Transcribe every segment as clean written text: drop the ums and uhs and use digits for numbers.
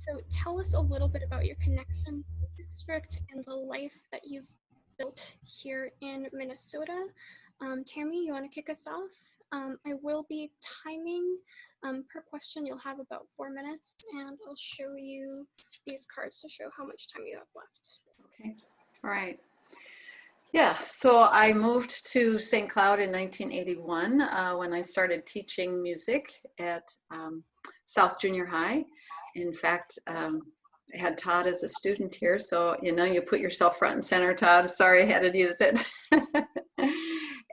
So tell us a little bit about your connection to the district and the life that you've built here in Minnesota. Tami, you want to kick us off? I will be timing per question. You'll have about 4 minutes, and I'll show you these cards to show how much time you have left. Okay, all right. Yeah, so I moved to St. Cloud in 1981 when I started teaching music at South Junior High. In fact, I had Todd as a student here, so you put yourself front and center, Todd. Sorry, I had to use it.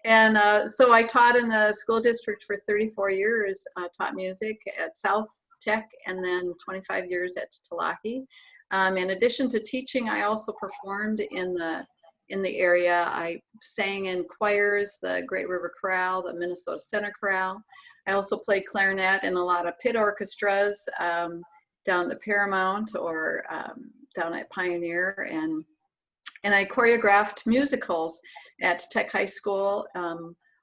And so I taught in the school district for 34 years, taught music at South Tech, and then 25 years at Tulaki. In addition to teaching, I also performed in the area. I sang in choirs, the Great River Chorale, the Minnesota Center Chorale. I also played clarinet in a lot of pit orchestras down at Paramount or down at Pioneer, and I choreographed musicals at Tech High School,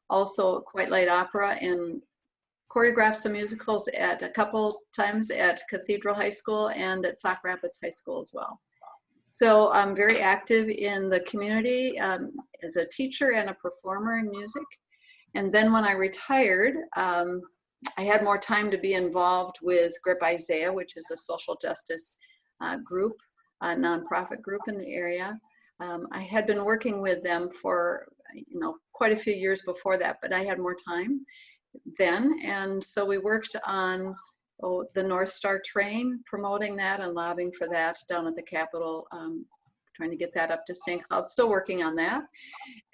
also quite light opera, and choreographed some musicals at a couple times at Cathedral High School and at Sauk Rapids High School as well. So I'm very active in the community as a teacher and a performer in music. And then when I retired, I had more time to be involved with Grip Isaiah, which is a social justice group, a nonprofit group in the area. I had been working with them for quite a few years before that, but I had more time then. And so we worked on the North Star train, promoting that and lobbying for that down at the Capitol, trying to get that up to St. Cloud, still working on that.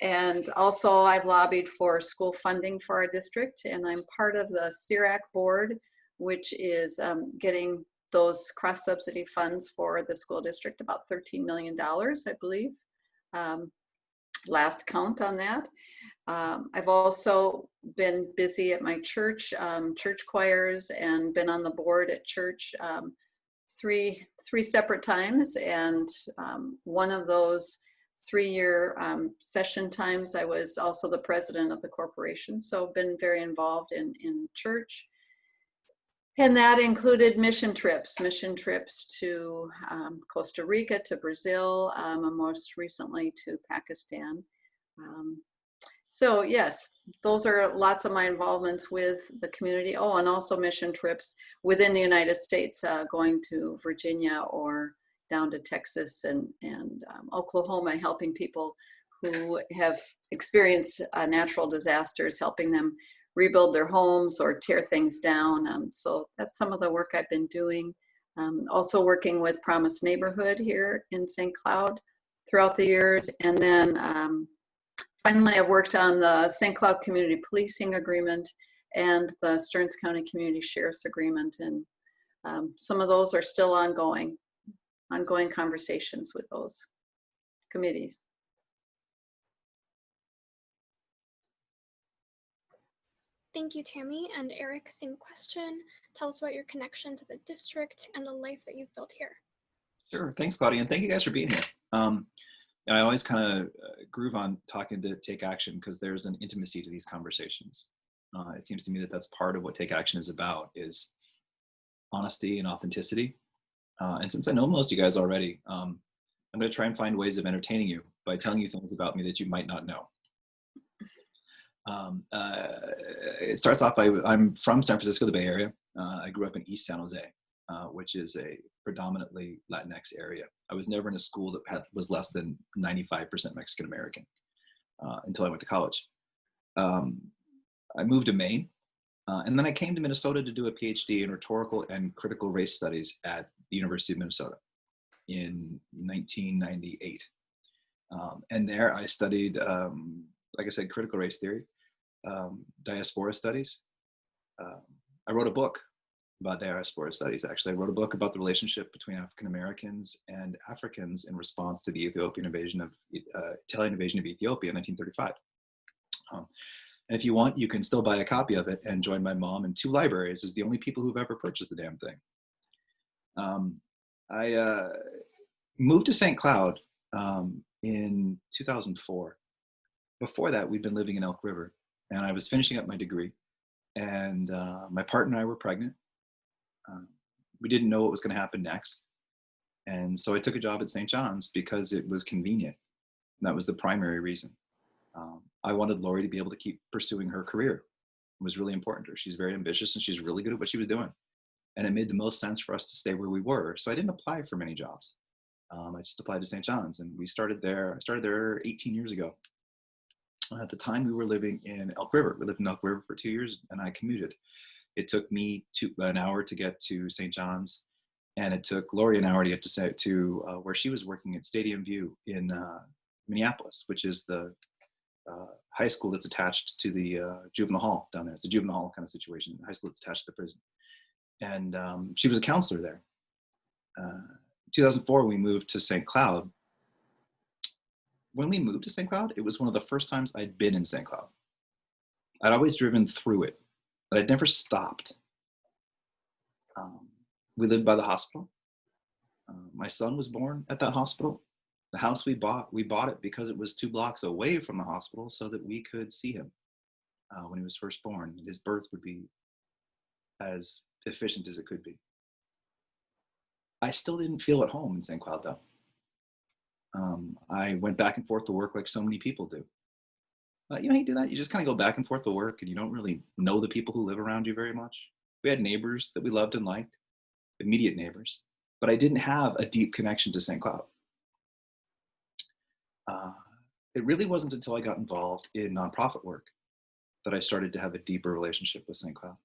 And also I've lobbied for school funding for our district, and I'm part of the CIRAC board, which is getting those cross-subsidy funds for the school district, about $13 million, I believe, last count on that. I've also been busy at my church, church choirs, and been on the board at church three separate times. And one of those 3-year session times, I was also the president of the corporation. So been very involved in church. And that included mission trips to Costa Rica, to Brazil, and most recently to Pakistan. So yes, those are lots of my involvements with the community. Oh, and also mission trips within the United States, going to Virginia or down to Texas and Oklahoma, helping people who have experienced natural disasters, helping them rebuild their homes or tear things down. So that's some of the work I've been doing. Also working with Promise Neighborhood here in St. Cloud throughout the years. And then finally, I've worked on the St. Cloud Community Policing Agreement and the Stearns County Community Sheriff's Agreement. And some of those are still ongoing conversations with those committees. Thank you, Tami. And Aric, same question. Tell us about your connection to the district and the life that you've built here. Sure. Thanks, Claudia. And thank you guys for being here. I always kind of groove on talking to Take Action because there's an intimacy to these conversations. It seems to me that that's part of what Take Action is about, is honesty and authenticity. And since I know most of you guys already, I'm going to try and find ways of entertaining you by telling you things about me that you might not know. It starts off by, I'm from San Francisco, the Bay Area. I grew up in East San Jose, which is a predominantly Latinx area. I was never in a school that was less than 95% Mexican American until I went to college. I moved to Maine, and then I came to Minnesota to do a PhD in rhetorical and critical race studies at the University of Minnesota in 1998. And there I studied, like I said, critical race theory, diaspora studies. I wrote a book about diaspora studies, actually. I wrote a book about the relationship between African Americans and Africans in response to the Italian invasion of Ethiopia in 1935. And if you want, you can still buy a copy of it and join my mom and 2 libraries as the only people who've ever purchased the damn thing. I moved to St. Cloud in 2004. Before that, we'd been living in Elk River, and I was finishing up my degree, and my partner and I were pregnant. we didn't know what was going to happen next. And so I took a job at St. John's because it was convenient. And that was the primary reason. I wanted Lori to be able to keep pursuing her career. It was really important to her. She's very ambitious and she's really good at what she was doing. And it made the most sense for us to stay where we were. So I didn't apply for many jobs. I just applied to St. John's, and we started there. I started there 18 years ago. At the time, we were living in Elk River. We lived in Elk River for 2 years, and I commuted. It took me an hour to get to St. John's, and it took Lori an hour to get to where she was working at Stadium View in Minneapolis, which is the high school that's attached to the juvenile hall down there. It's a juvenile hall kind of situation. High school that's attached to the prison. And she was a counselor there. 2004, we moved to St. Cloud. When we moved to St. Cloud, it was one of the first times I'd been in St. Cloud. I'd always driven through it, but I'd never stopped. We lived by the hospital. My son was born at that hospital. The house we bought it because it was 2 blocks away from the hospital so that we could see him when he was first born. His birth would be as efficient as it could be. I still didn't feel at home in St. Cloud though. I went back and forth to work like so many people do. You know, you do that, you just kind of go back and forth to work and you don't really know the people who live around you very much. We had neighbors that we loved and liked, immediate neighbors, but I didn't have a deep connection to St. Cloud. It really wasn't until I got involved in nonprofit work that I started to have a deeper relationship with St. Cloud.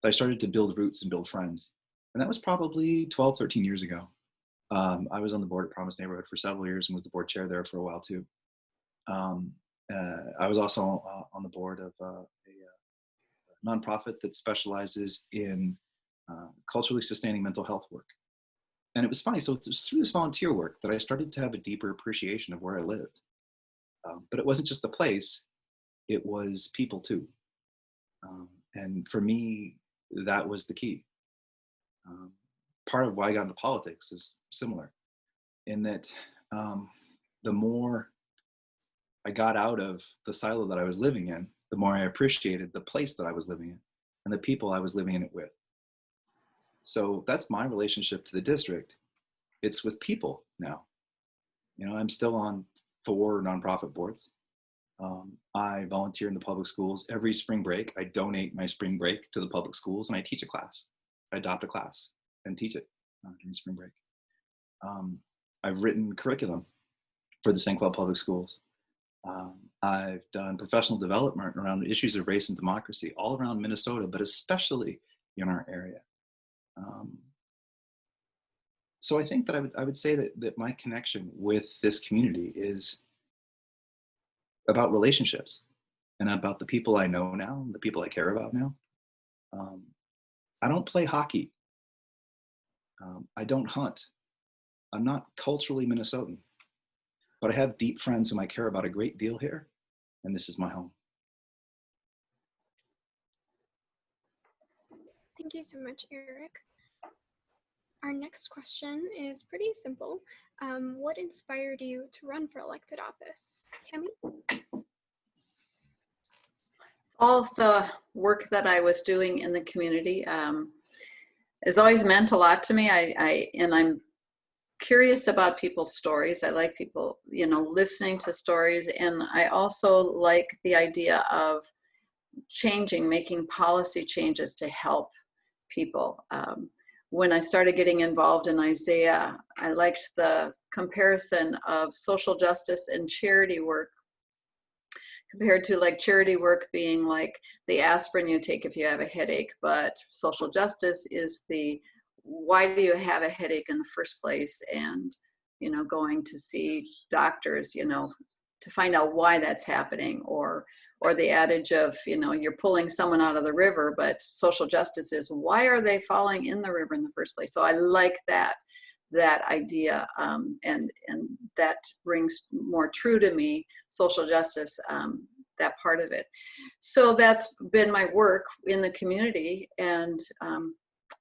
That I started to build roots and build friends. And that was probably 12, 13 years ago. I was on the board at Promise Neighborhood for several years and was the board chair there for a while too. I was also on the board of a nonprofit that specializes in culturally sustaining mental health work. And it was funny, so it was through this volunteer work that I started to have a deeper appreciation of where I lived. But it wasn't just the place, it was people too. And for me, that was the key. Part of why I got into politics is similar in that the more I got out of the silo that I was living in, the more I appreciated the place that I was living in and the people I was living in it with. So that's my relationship to the district. It's with people now. You know, I'm still on 4 nonprofit boards. I volunteer in the public schools. Every spring break, I donate my spring break to the public schools and I teach a class. I adopt a class and teach it during spring break. I've written curriculum for the St. Cloud Public Schools. I've done professional development around issues of race and democracy all around Minnesota, but especially in our area. So I think that I would say that my connection with this community is about relationships and about the people I know now, the people I care about now. I don't play hockey. I don't hunt. I'm not culturally Minnesotan, but I have deep friends whom I care about a great deal here, and this is my home. Thank you so much, Aric. Our next question is pretty simple. What inspired you to run for elected office? Tami? All of the work that I was doing in the community has always meant a lot to me. And I'm curious about people's stories. I like people, you know, listening to stories. And I also like the idea of making policy changes to help people. When I started getting involved in Isaiah, I liked the comparison of social justice and charity work compared to like charity work being like the aspirin you take if you have a headache, but social justice is the why do you have a headache in the first place, and you know, going to see doctors, you know, to find out why that's happening, or the adage of, you know, you're pulling someone out of the river, but social justice is why are they falling in the river in the first place. So I like that idea, and that rings more true to me, social justice, that part of it. So that's been my work in the community. And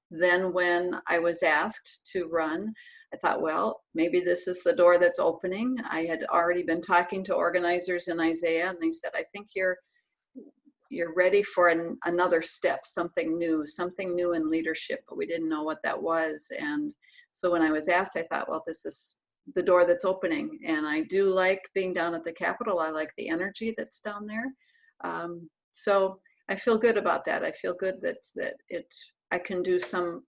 then when I was asked to run, I thought, well, maybe this is the door that's opening. I had already been talking to organizers in Isaiah, and they said, I think you're you're ready for another step, something new in leadership, but we didn't know what that was. And so when I was asked, I thought, well, this is the door that's opening. And I do like being down at the Capitol. I like the energy that's down there. So I feel good about that. I feel good that I can do some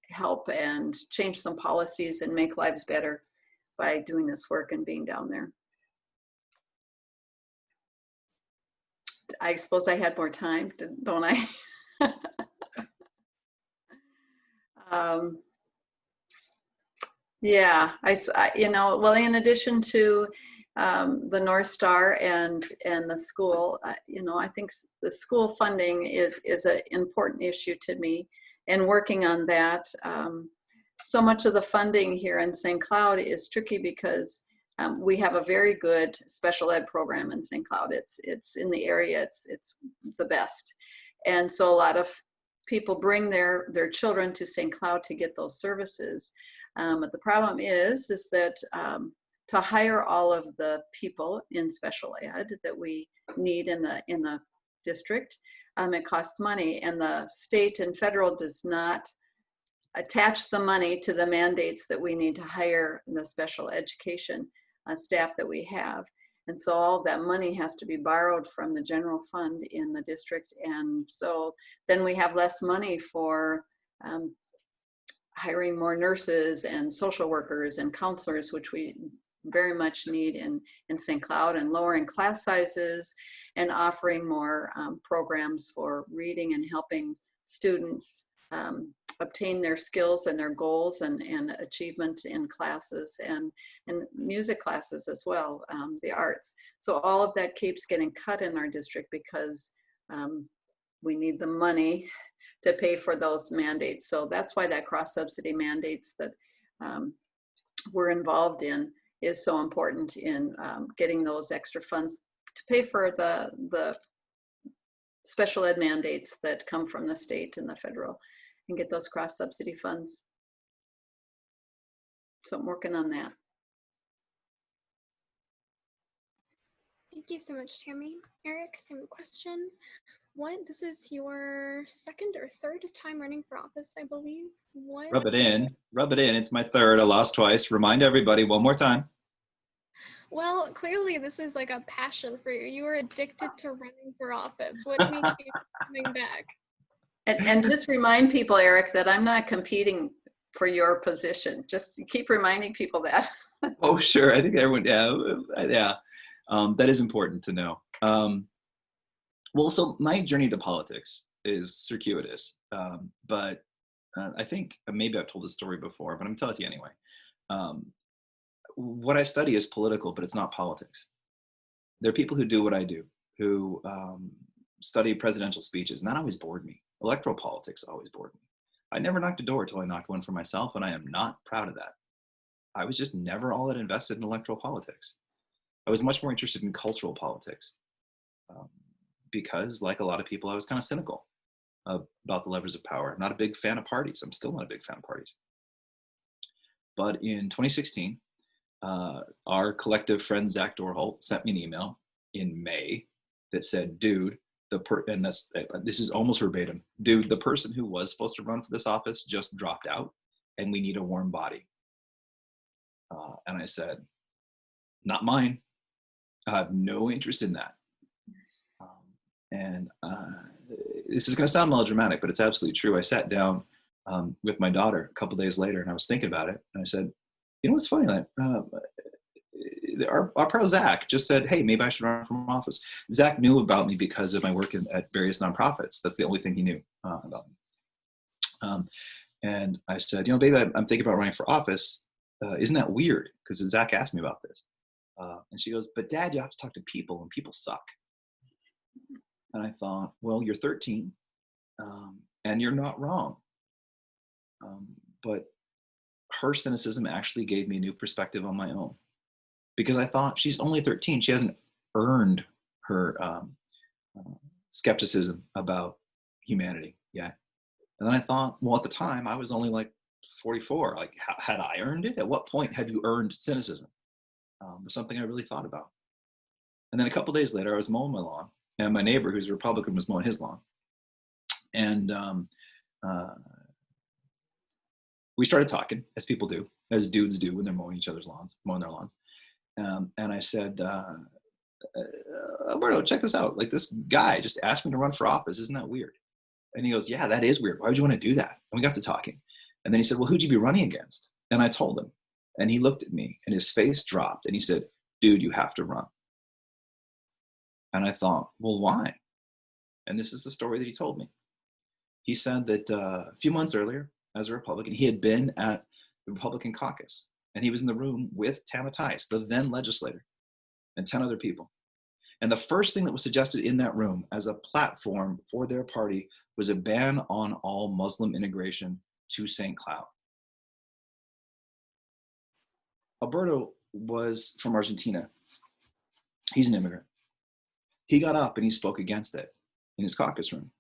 help and change some policies and make lives better by doing this work and being down there. I suppose I had more time, don't I? Yeah, well, in addition to the North Star and the school, I think the school funding is an important issue to me, and working on that. So much of the funding here in St. Cloud is tricky because we have a very good special ed program in St. Cloud. It's in the area. It's the best, and so a lot of people bring their children to St. Cloud to get those services. But the problem is that to hire all of the people in special ed that we need in the district, it costs money, and the state and federal does not attach the money to the mandates that we need to hire the special education staff that we have. And so all of that money has to be borrowed from the general fund in the district. And so then we have less money for hiring more nurses and social workers and counselors, which we very much need in St. Cloud, and lowering class sizes and offering more programs for reading and helping students obtain their skills and their goals and achievement in classes and music classes as well, the arts. So all of that keeps getting cut in our district because we need the money to pay for those mandates. So that's why that cross-subsidy mandates that we're involved in is so important in getting those extra funds to pay for the special ed mandates that come from the state and the federal, and get those cross-subsidy funds. So I'm working on that. Thank you so much, Tami. Aric, same question. This is your second or third time running for office, I believe. Rub it in. It's my third. I lost twice. Remind everybody one more time. Well, clearly this is like a passion for you. You are addicted to running for office. What makes you coming back? And just remind people, Aric, that I'm not competing for your position. Just keep reminding people that. Oh, sure. I think everyone, yeah. That is important to know. Well, so my journey to politics is circuitous, but I think maybe I've told this story before, but I'm telling it to you anyway. What I study is political, but it's not politics. There are people who do what I do, who study presidential speeches, and that always bored me. Electoral politics always bored me. I never knocked a door till I knocked one for myself, and I am not proud of that. I was just never all that invested in electoral politics. I was much more interested in cultural politics because, like a lot of people, I was kind of cynical about the levers of power. Not a big fan of parties. I'm still not a big fan of parties. But in 2016, our collective friend, Zach Dorholt, sent me an email in May that said, dude, this is almost verbatim, dude, the person who was supposed to run for this office just dropped out and we need a warm body. And I said, not mine. I have no interest in that. This is going to sound melodramatic, but it's absolutely true. I sat down with my daughter a couple days later and I was thinking about it. And I said, you know what's funny? Like, our pal Zach just said, hey, maybe I should run for office. Zach knew about me because of my work at various nonprofits. That's the only thing he knew about me. And I said, you know, baby, I'm thinking about running for office. Isn't that weird? Because Zach asked me about this. And she goes, but Dad, you have to talk to people and people suck. And I thought, well, you're 13 and you're not wrong. But her cynicism actually gave me a new perspective on my own, because I thought she's only 13. She hasn't earned her skepticism about humanity yet. And then I thought, well, at the time I was only like 44. Like, had I earned it? At what point have you earned cynicism? Was something I really thought about. And then a couple days later, I was mowing my lawn and my neighbor, who's a Republican, was mowing his lawn. And we started talking, as people do, as dudes do when they're mowing each other's lawns, mowing their lawns. And I said, Alberto, check this out. Like, this guy just asked me to run for office. Isn't that weird? And he goes, yeah, that is weird. Why would you want to do that? And we got to talking. And then he said, well, who'd you be running against? And I told him. And he looked at me and his face dropped and he said, dude, you have to run. And I thought, well, why? And this is the story that he told me. He said that a few months earlier, as a Republican, he had been at the Republican caucus, and he was in the room with Tami, the then legislator, and 10 other people. And the first thing that was suggested in that room as a platform for their party was a ban on all Muslim immigration to St. Cloud. Alberto was from Argentina. He's an immigrant. He got up and he spoke against it in his caucus room.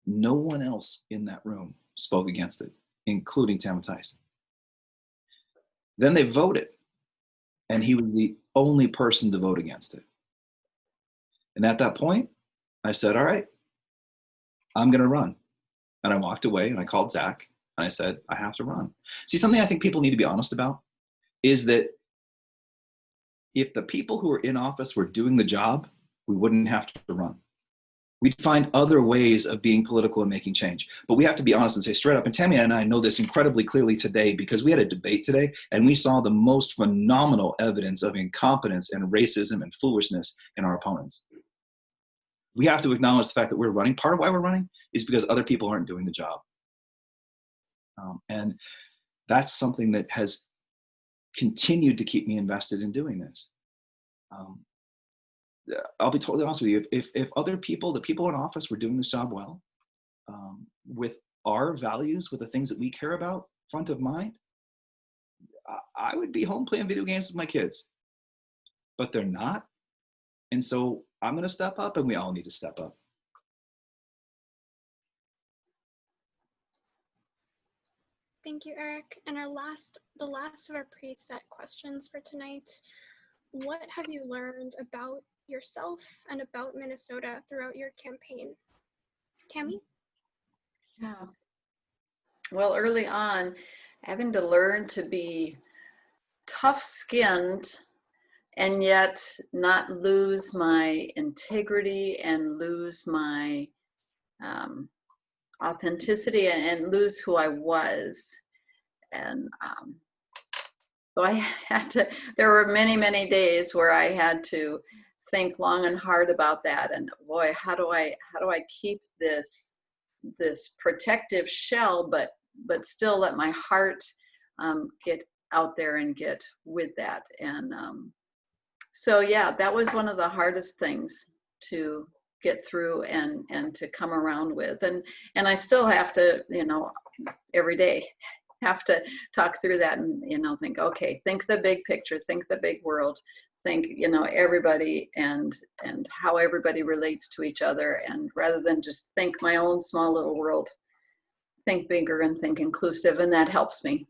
No one else in that room spoke against it, including Tami. Then they voted, and he was the only person to vote against it. And at that point, I said, all right, I'm going to run. And I walked away and I called Zach and I said, I have to run. See, something I think people need to be honest about is that if the people who are in office were doing the job, we wouldn't have to run. We'd find other ways of being political and making change. But we have to be honest and say straight up, and Tami and I know this incredibly clearly today because we had a debate today and we saw the most phenomenal evidence of incompetence and racism and foolishness in our opponents. We have to acknowledge the fact that we're running. Part of why we're running is because other people aren't doing the job. And that's something that has continued to keep me invested in doing this. I'll be totally honest with you. If other people, the people in office, were doing this job well, with our values, with the things that we care about front of mind, I would be home playing video games with my kids. But they're not. And so I'm going to step up, and we all need to step up. Thank you, Aric. And the last of our preset questions for tonight. What have you learned about yourself and about Minnesota throughout your campaign? Tami? Yeah. Well, early on, having to learn to be tough-skinned and yet not lose my integrity and lose my authenticity and lose who I was. And so I had to, there were many, many days where I had to think long and hard about that. And boy, how do I keep this protective shell, but still let my heart get out there and get with that. And so yeah, that was one of the hardest things to get through and to come around with. And I still have to, every day have to talk through that and, think, okay, think the big picture, think the big world, think, everybody and how everybody relates to each other. And rather than just think my own small little world, think bigger and think inclusive. And that helps me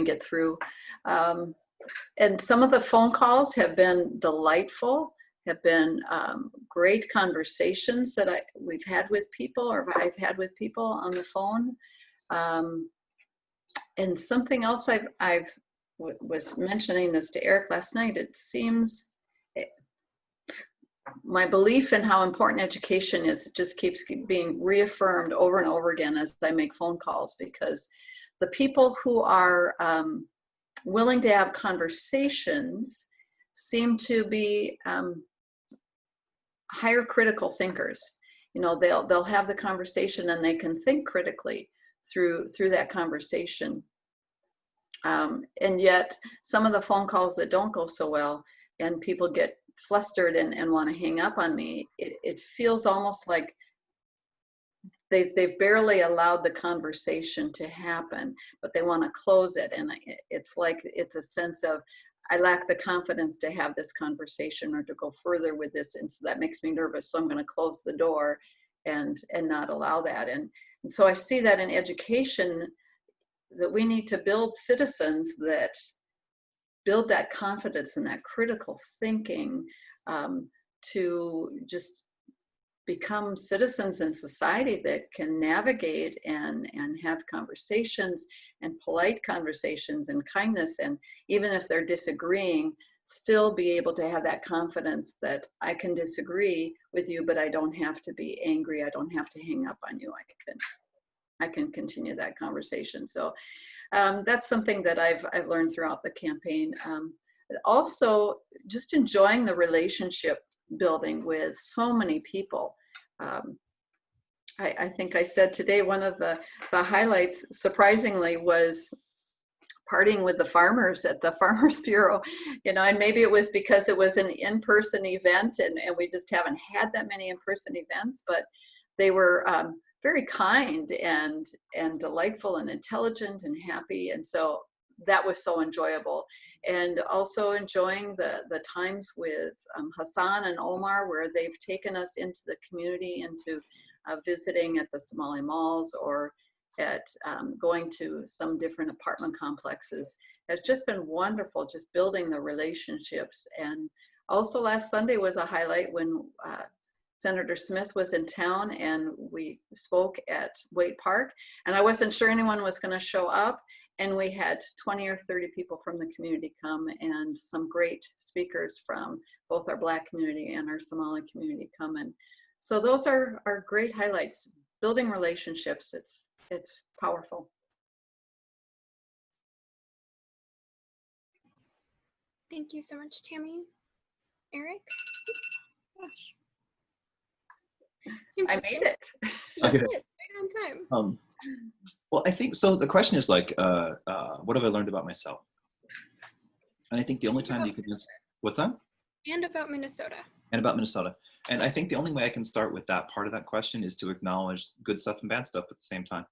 get through. And some of the phone calls have been delightful, have been great conversations that we've had with people, or I've had with people on the phone. And something else I was mentioning this to Aric last night. It seems my belief in how important education is, it just keeps being reaffirmed over and over again as I make phone calls, because the people who are willing to have conversations seem to be higher critical thinkers. They'll have the conversation and they can think critically through that conversation. And yet some of the phone calls that don't go so well and people get flustered and want to hang up on me, it feels almost like they've barely allowed the conversation to happen, but they want to close it. And it's like, it's a sense of, I lack the confidence to have this conversation or to go further with this. And so that makes me nervous. So I'm going to close the door and not allow that. And so I see that in education, that we need to build citizens that build that confidence and that critical thinking, to just become citizens in society that can navigate and have conversations, and polite conversations and kindness, and even if they're disagreeing, still be able to have that confidence that I can disagree with you, but I don't have to be angry. I don't have to hang up on you. I can continue that conversation. So that's something that I've learned throughout the campaign. But also just enjoying the relationship building with so many people. I think I said today one of the highlights, surprisingly, was partying with the farmers at the Farmers Bureau, and maybe it was because it was an in-person event, and we just haven't had that many in-person events, but they were very kind and delightful and intelligent and happy, and so that was so enjoyable. And also enjoying the times with Hassan and Omar, where they've taken us into the community, into visiting at the Somali malls, or at going to some different apartment complexes. It's just been wonderful, just building the relationships. And also last Sunday was a highlight when Senator Smith was in town, and we spoke at Waite Park, and I wasn't sure anyone was going to show up. And we had 20 or 30 people from the community come, and some great speakers from both our Black community and our Somali community come. And so those are great highlights. Building relationships, it's powerful. Thank you so much, Tami. Aric? Gosh. I made it. You Okay. did, right on time. Well, I think so. The question is like, what have I learned about myself? And I think the only time that you can answer, what's that? And about Minnesota. And about Minnesota. And I think the only way I can start with that part of that question is to acknowledge good stuff and bad stuff at the same time.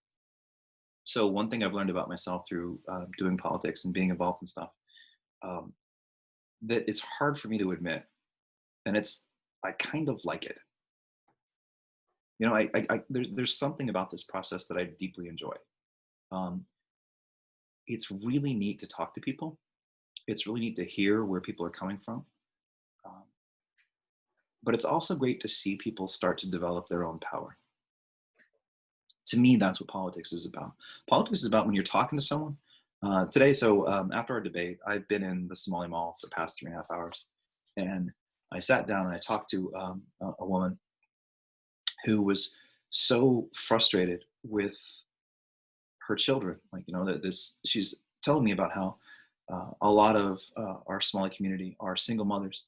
So one thing I've learned about myself through doing politics and being involved in stuff, that it's hard for me to admit, and I kind of like it. There's something about this process that I deeply enjoy. It's really neat to talk to people. It's really neat to hear where people are coming from. But it's also great to see people start to develop their own power. To me, that's what politics is about. Politics is about when you're talking to someone. Today, after our debate, I've been in the Somali Mall for the past 3.5 hours. And I sat down and I talked to a woman who was so frustrated with her children. She's telling me about how a lot of our Somali community are single mothers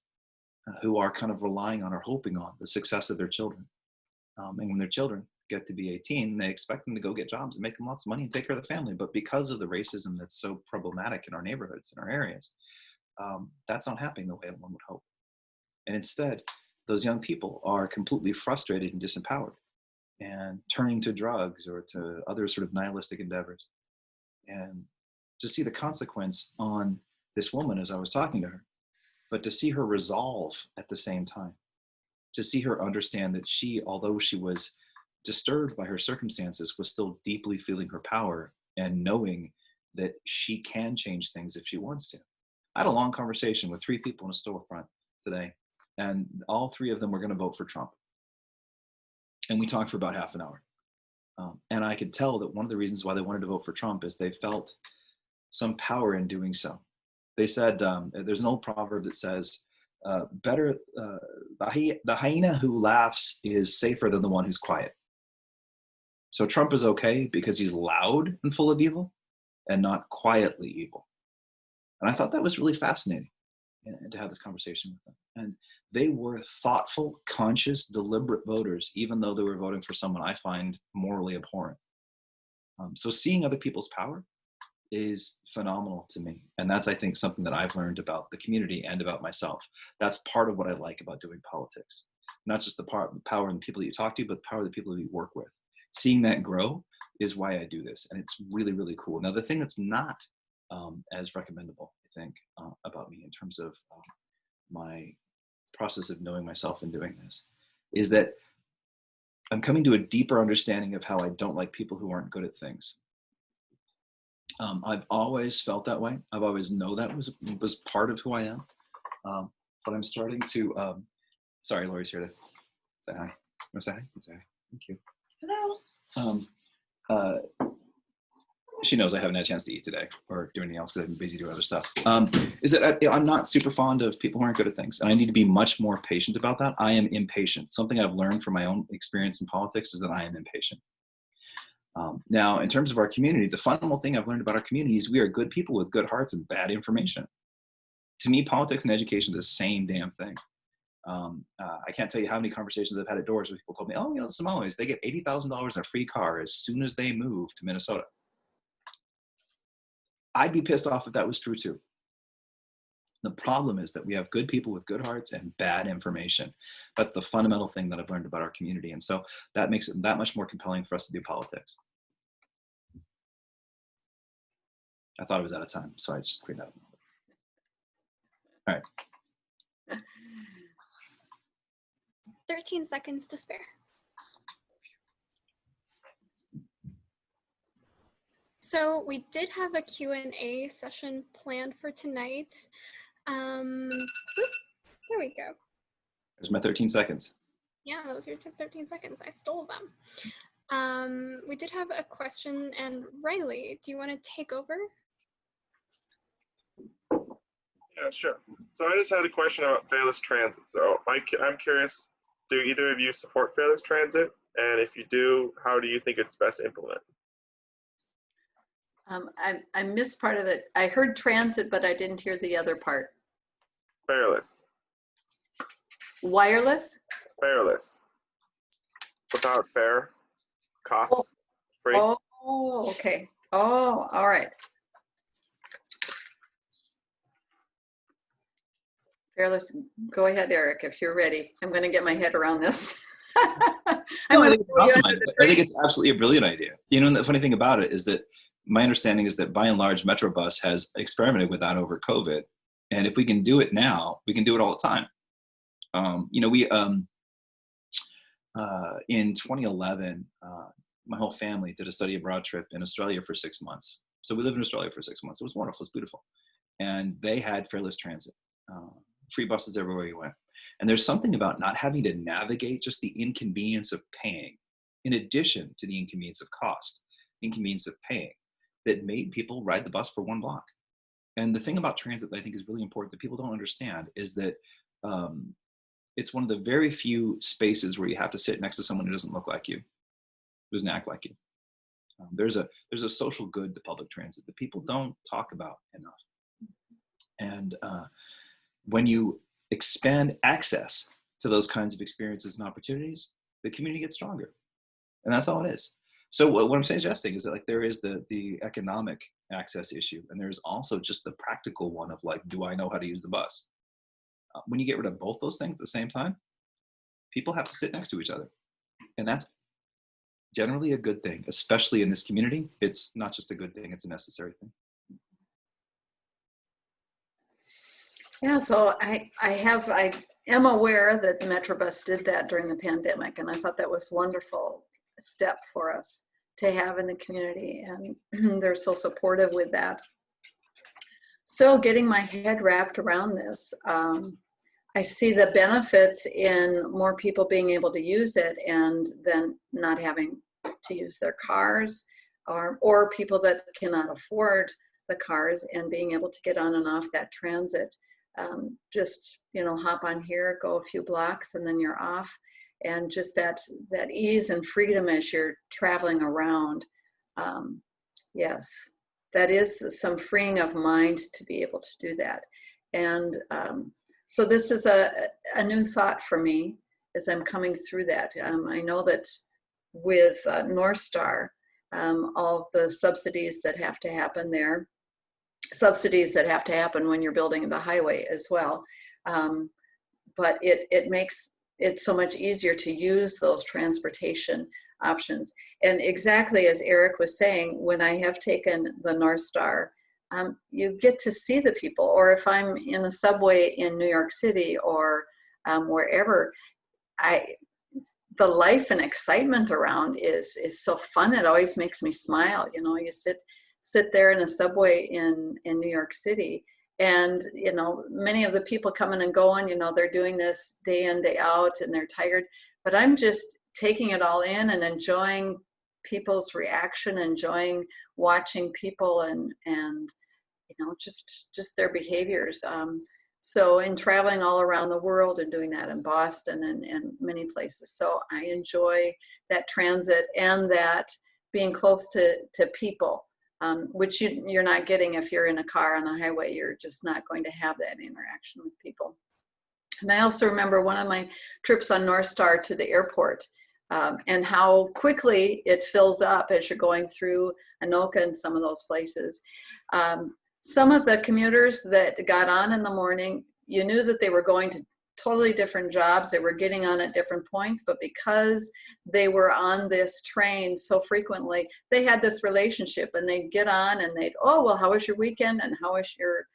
who are kind of relying on or hoping on the success of their children. And when their children get to be 18, they expect them to go get jobs and make them lots of money and take care of the family. But because of the racism that's so problematic in our neighborhoods, in our areas, that's not happening the way one would hope. And instead, those young people are completely frustrated and disempowered and turning to drugs or to other sort of nihilistic endeavors. And to see the consequence on this woman as I was talking to her, but to see her resolve at the same time, to see her understand that she, although she was disturbed by her circumstances, was still deeply feeling her power and knowing that she can change things if she wants to. I had a long conversation with 3 people in a storefront today, and all 3 of them were going to vote for Trump. And we talked for about half an hour. And I could tell that one of the reasons why they wanted to vote for Trump is they felt some power in doing so. They said, there's an old proverb that says, the hyena who laughs is safer than the one who's quiet. So Trump is okay because he's loud and full of evil and not quietly evil. And I thought that was really fascinating, and to have this conversation with them. And they were thoughtful, conscious, deliberate voters, even though they were voting for someone I find morally abhorrent. So seeing other people's power is phenomenal to me. And that's, I think, something that I've learned about the community and about myself. That's part of what I like about doing politics. Not just the power in the people that you talk to, but the power of the people that you work with. Seeing that grow is why I do this. And it's really, really cool. Now, the thing that's not as recommendable, I think, about me in terms of my process of knowing myself and doing this, is that I'm coming to a deeper understanding of how I don't like people who aren't good at things. I've always felt that way. I've always known that was part of who I am. But I'm starting to Sorry, Lori's here to say hi. Want to say hi? Say hi. Thank you. Hello. She knows I haven't had a chance to eat today or do anything else because I've been busy doing other stuff. Is that I'm not super fond of people who aren't good at things, and I need to be much more patient about that. I am impatient. Something I've learned from my own experience in politics is that I am impatient. Now, in terms of our community, the fundamental thing I've learned about our community is we are good people with good hearts and bad information. To me, politics and education are the same damn thing. I can't tell you how many conversations I've had at doors where people told me, oh, the Somalis, they get $80,000 in a free car as soon as they move to Minnesota. I'd be pissed off if that was true too. The problem is that we have good people with good hearts and bad information. That's the fundamental thing that I've learned about our community. And so that makes it that much more compelling for us to do politics. I thought it was out of time, so I just cleaned that up. All right. 13 seconds to spare. So we did have a Q&A session planned for tonight. There we go. There's my 13 seconds. Yeah, those are your 13 seconds. I stole them. We did have a question, and Riley, do you want to take over? Yeah, sure. So I just had a question about fairless transit. So I'm curious, do either of you support fairless transit? And if you do, how do you think it's best implemented? I missed part of it. I heard transit, but I didn't hear the other part. Fairless. Wireless? Fairless. Without fare, cost, free. Oh, okay. Oh, all right. Fairless. Go ahead, Aric, if you're ready. I'm going to get my head around this. No, I think it's awesome. I think it's absolutely a brilliant idea. And the funny thing about it is that my understanding is that by and large, Metrobus has experimented with that over COVID. And if we can do it now, we can do it all the time. In 2011, my whole family did a study abroad trip in Australia for 6 months. So we lived in Australia for 6 months. It was wonderful. It was beautiful. And they had fairless transit, free buses everywhere you went. And there's something about not having to navigate just the inconvenience of paying, in addition to the inconvenience of cost, inconvenience of paying, that made people ride the bus for 1 block. And the thing about transit that I think is really important that people don't understand is that it's one of the very few spaces where you have to sit next to someone who doesn't look like you, who doesn't act like you. There's a social good to public transit that people don't talk about enough. And when you expand access to those kinds of experiences and opportunities, the community gets stronger. And that's all it is. So what I'm suggesting is that there is the economic access issue, and there's also just the practical one of do I know how to use the bus? When you get rid of both those things at the same time, people have to sit next to each other. And that's generally a good thing, especially in this community. It's not just a good thing, it's a necessary thing. Yeah, so I am aware that the Metrobus did that during the pandemic, and I thought that was a wonderful step for us to have in the community, and they're so supportive with that. So getting my head wrapped around this, I see the benefits in more people being able to use it and then not having to use their cars, or people that cannot afford the cars and being able to get on and off that transit. Just, hop on here, go a few blocks, and then you're off. And just that ease and freedom as you're traveling around. Yes, that is some freeing of mind to be able to do that. And so this is a new thought for me as I'm coming through that. I know that with North Star, all of the subsidies that have to happen there, subsidies that have to happen when you're building the highway as well. But it makes it so much easier to use those transportation options. And exactly as Aric was saying, when I have taken the North Star, you get to see the people. Or if I'm in a subway in New York City or wherever, the life and excitement around is so fun. It always makes me smile. You sit there in a subway in New York City, And, many of the people coming and going, they're doing this day in, day out, and they're tired. But I'm just taking it all in and enjoying people's reaction, enjoying watching people and just their behaviors. So in traveling all around the world and doing that in Boston and many places. So I enjoy that transit and that being close to people, which you're not getting if you're in a car on a highway. You're just not going to have that interaction with people. And I also remember one of my trips on North Star to the airport, and how quickly it fills up as you're going through Anoka and some of those places. Some of the commuters that got on in the morning, you knew that they were going to totally different jobs. They were getting on at different points, but because they were on this train so frequently, they had this relationship, and they'd get on and they'd, oh, well, how was your weekend? And how was your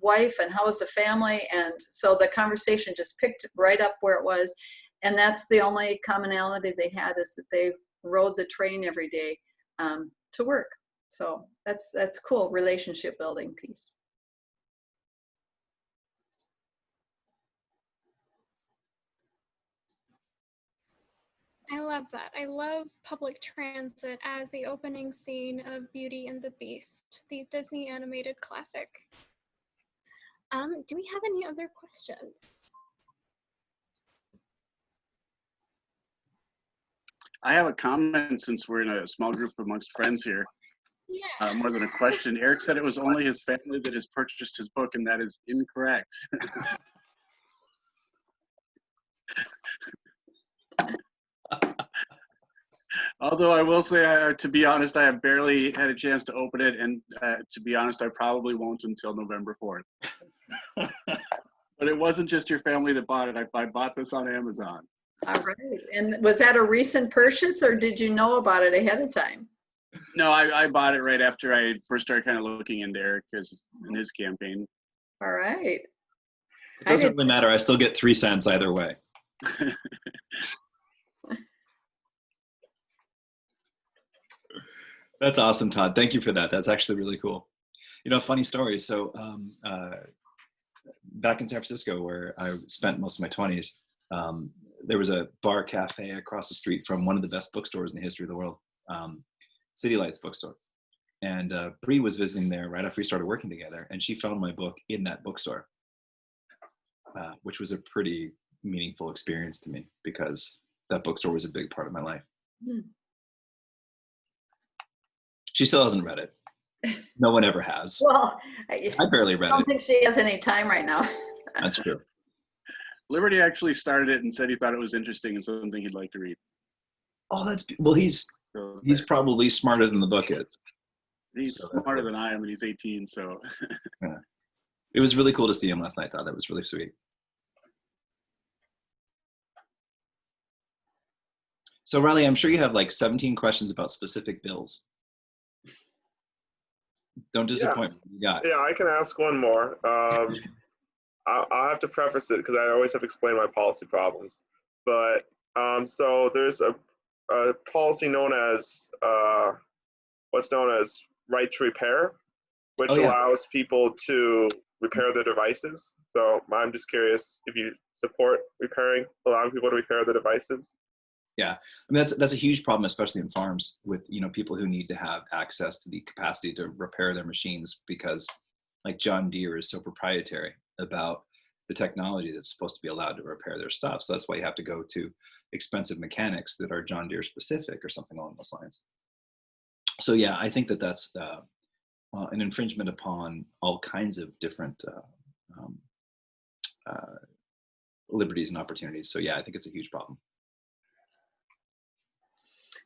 wife? And how was the family? And so the conversation just picked right up where it was. And that's the only commonality they had, is that they rode the train every day to work. So that's cool, relationship building piece. I love that. I love public transit as the opening scene of Beauty and the Beast, the Disney animated classic. Do we have any other questions? I have a comment, since we're in a small group amongst friends here. Yeah. More than a question. Aric said it was only his family that has purchased his book, and that is incorrect. Although I will say, to be honest, I have barely had a chance to open it, and to be honest, I probably won't until November 4th. But it wasn't just your family that bought it. I bought this on Amazon. All right. And was that a recent purchase, or did you know about it ahead of time? No, I bought it right after I first started kind of looking into Aric in his campaign. All right. It doesn't really matter. I still get 3 cents either way. That's awesome, Todd. Thank you for that. That's actually really cool. Funny story. So back in San Francisco, where I spent most of my 20s, there was a bar cafe across the street from one of the best bookstores in the history of the world, City Lights bookstore. And Bree was visiting there right after we started working together, and she found my book in that bookstore, which was a pretty meaningful experience to me, because that bookstore was a big part of my life. She still hasn't read it. No one ever has. Well, I barely read it. I don't think she has any time right now. That's true. Liberty actually started it and said he thought it was interesting and something he'd like to read. Oh, well, he's probably smarter than the book is. He's smarter than I am, and he's 18, so. Yeah. It was really cool to see him last night, though. That was really sweet. So, Riley, I'm sure you have like 17 questions about specific bills. Don't disappoint me. You got it. Yeah, I can ask one more. I'll have to preface it because I always have to explain my policy problems. But so there's a policy known as what's known as right to repair, which allows people to repair their devices. So I'm just curious if you support allowing people to repair their devices. Yeah, I mean that's a huge problem, especially in farms, with people who need to have access to the capacity to repair their machines, because like John Deere is so proprietary about the technology that's supposed to be allowed to repair their stuff. So that's why you have to go to expensive mechanics that are John Deere specific or something along those lines. So yeah, I think that's an infringement upon all kinds of different liberties and opportunities. So yeah, I think it's a huge problem.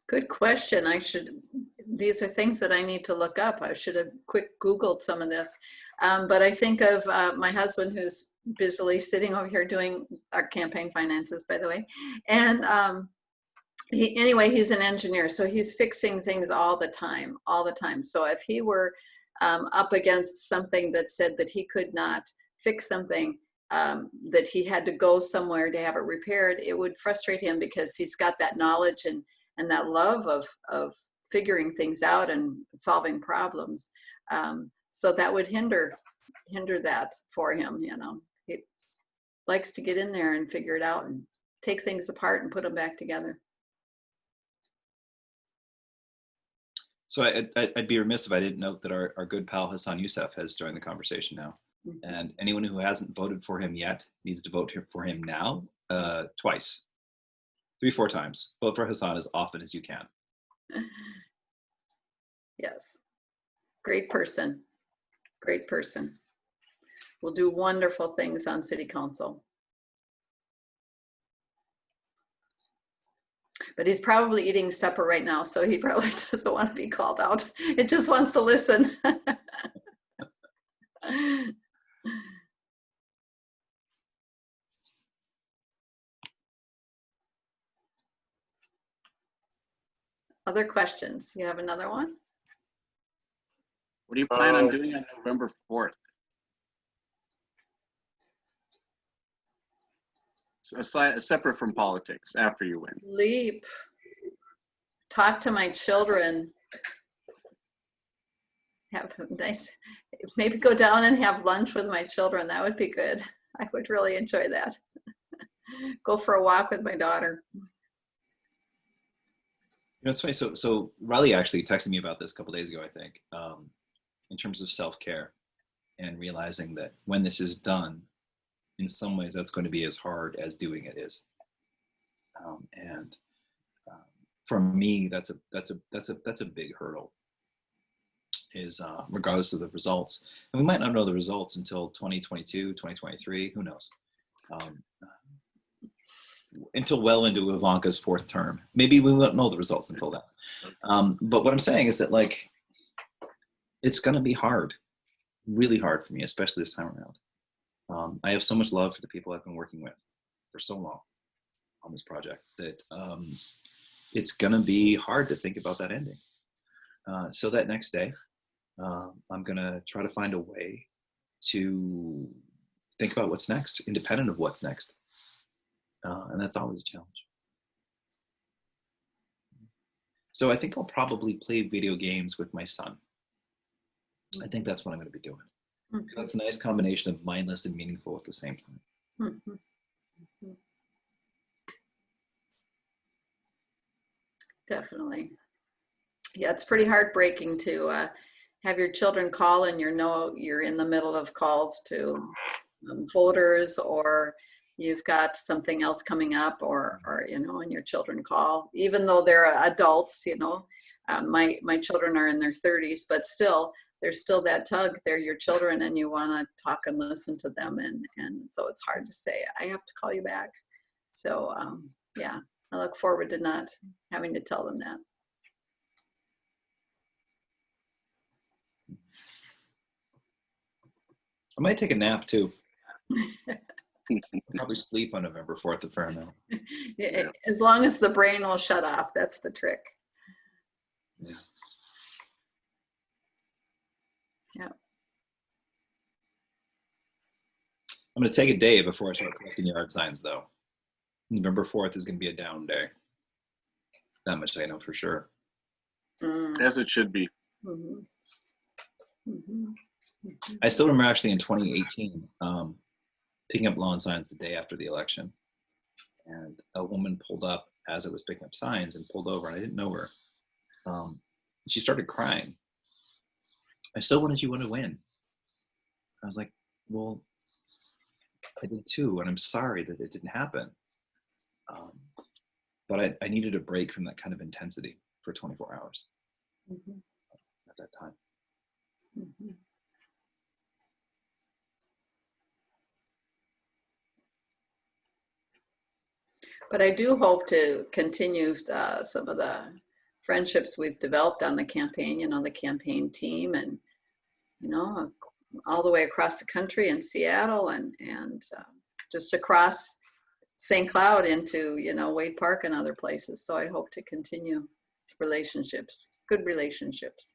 Good question. These are things that I need to look up. I should have quick Googled some of this. But I think of my husband, who's busily sitting over here doing our campaign finances, by the way. And he's an engineer, so he's fixing things all the time. So if he were up against something that said that he could not fix something, that he had to go somewhere to have it repaired, it would frustrate him, because he's got that knowledge and that love of figuring things out and solving problems. So that would hinder that for him, you know. He likes to get in there and figure it out and take things apart and put them back together. So I'd be remiss if I didn't note that our good pal Hassan Youssef has joined the conversation now. Mm-hmm. And anyone who hasn't voted for him yet needs to vote for him now, twice, 3-4 times. Vote for Hassan as often as you can. Yes. Great person. Great person. Will do wonderful things on city council. But he's probably eating supper right now, so he probably doesn't want to be called out. It just wants to listen. Other questions? You have another one? What do you plan on doing on November 4th? Separate from politics, after you win. Leap. Talk to my children. Have nice, maybe go down and have lunch with my children. That would be good. I would really enjoy that. Go for a walk with my daughter. You know, it's funny. So Riley actually texted me about this a couple days ago, I think, in terms of self-care and realizing that when this is done, in some ways that's going to be as hard as doing it is. For me, that's a big hurdle. Is regardless of the results, and we might not know the results until 2022, 2023. Who knows? Until well into Ivanka's 4th term. Maybe we won't know the results until then. But what I'm saying is that, like, it's going to be hard, really hard for me, especially this time around. I have so much love for the people I've been working with for so long on this project that it's going to be hard to think about that ending. So that next day, I'm going to try to find a way to think about what's next, independent of what's next. And that's always a challenge. So I think I'll probably play video games with my son. I think that's what I'm going to be doing. Mm-hmm. That's a nice combination of mindless and meaningful at the same time. Mm-hmm. Mm-hmm. Definitely. Yeah, it's pretty heartbreaking to have your children call and you're in the middle of calls to voters, or you've got something else coming up, or you know, and your children call, even though they're adults. You know, my children are in their 30s, but still, there's still that tug. They're your children, and you want to talk and listen to them, and so it's hard to say, I have to call you back. So yeah, I look forward to not having to tell them that. I might take a nap too. Probably sleep on November 4th a fair amount. As long as the brain will shut off, that's the trick. Yeah. Yeah. I'm going to take a day before I start collecting yard signs, though. November 4th is going to be a down day. That much I know for sure. As it should be. Mm-hmm. Mm-hmm. Mm-hmm. I still remember actually in 2018 picking up lawn signs the day after the election, and a woman pulled up as I was picking up signs and pulled over, and I didn't know her. She started crying. I still wanted you to win. I was like, well, I did too, and I'm sorry that it didn't happen. But I needed a break from that kind of intensity for 24 hours Mm-hmm. at that time. Mm-hmm. But I do hope to continue some of the friendships we've developed on the campaign, you know, the campaign team, and, you know, all the way across the country in Seattle and just across St. Cloud into, you know, Wade Park and other places. So I hope to continue relationships, good relationships.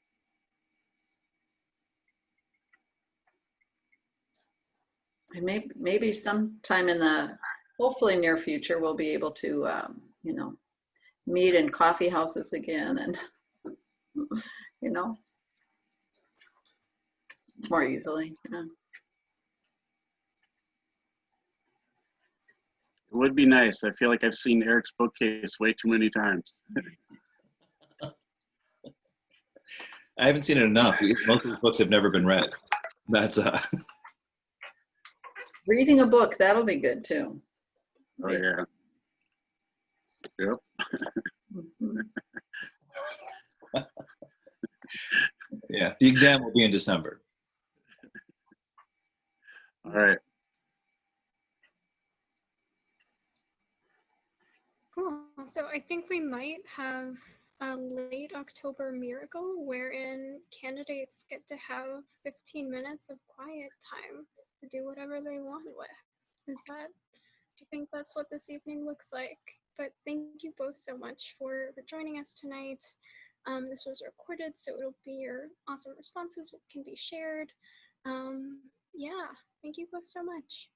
And maybe sometime in the hopefully near future, we'll be able to, you know, meet in coffee houses again, and, you know. more easily. Yeah. It would be nice. I feel like I've seen Aric's bookcase way too many times. I haven't seen it enough. Most of his books have never been read. That's Reading a book, that'll be good too. Oh yeah. Yep. yeah. The exam will be in December. All right. Cool. So I think we might have a late October miracle wherein candidates get to have 15 minutes of quiet time to do whatever they want with. I think that's what this evening looks like. But thank you both so much for joining us tonight. This was recorded, so it'll be your awesome responses can be shared. Yeah, thank you both so much.